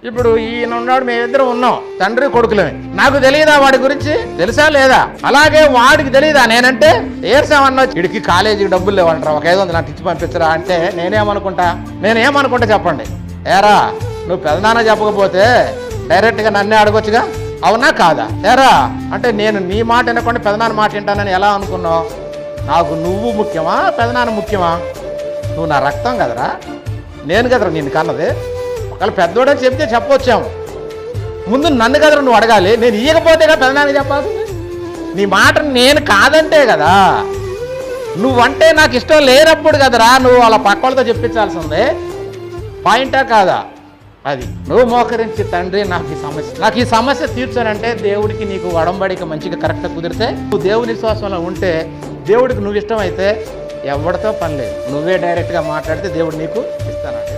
ఇప్పుడు ఈయన ఉన్నాడు, మేమిద్దరం ఉన్నాం, తండ్రి కొడుకులమే. నాకు తెలియదా వాడి గురించి? తెలుసా లేదా? అలాగే వాడికి తెలియదా నేనంటే? ఏర్సామన్నా వీడికి కాలేజీకి డబ్బులు లేవంటారా, ఒక 500 నాకు ఇచ్చి పంపించరా అంటే నేనేమనుకుంటా చెప్పండి. ఏరా నువ్వు పెదనాన్న చెప్పకపోతే డైరెక్ట్గా నన్నే అడగొచ్చుగా, అవునా కాదా? ఏరా అంటే నేను నీ మాట వినకుండా పెదనాన్న మాట వింటానని ఎలా అనుకున్నావు? నాకు నువ్వు ముఖ్యమా పెదనాన్న ముఖ్యమా? నువ్వు నా రక్తం కదరా, నేను కదరా నిన్ను కన్నది. ఒకవేళ పెద్దోడని చెప్తే చెప్పొచ్చాము, ముందు నన్ను కదరా నువ్వు అడగాలి. నేను ఇయ్యకపోతే కదా పెదనాన్నకి చెప్పాల్సింది. నీ మాట నేను కాదంటే కదా, నువ్వంటే నాకు ఇష్టం లేనప్పుడు కదరా నువ్వు అలా పక్కలతో చెప్పించాల్సిందే. పాయింటా కాదా? అది నువ్వు మోకరించి తండ్రి నాకు ఈ సమస్య తీర్చానంటే దేవుడికి నీకు ఒడంబడిక మంచిగా కరెక్ట్గా కుదిరితే, నువ్వు దేవుని విశ్వాసంలో ఉంటే, దేవుడికి నువ్వు ఇష్టమైతే ఎవరితో పని లేదు, నువ్వే డైరెక్ట్గా మాట్లాడితే దేవుడు నీకు ఇస్తానంటే.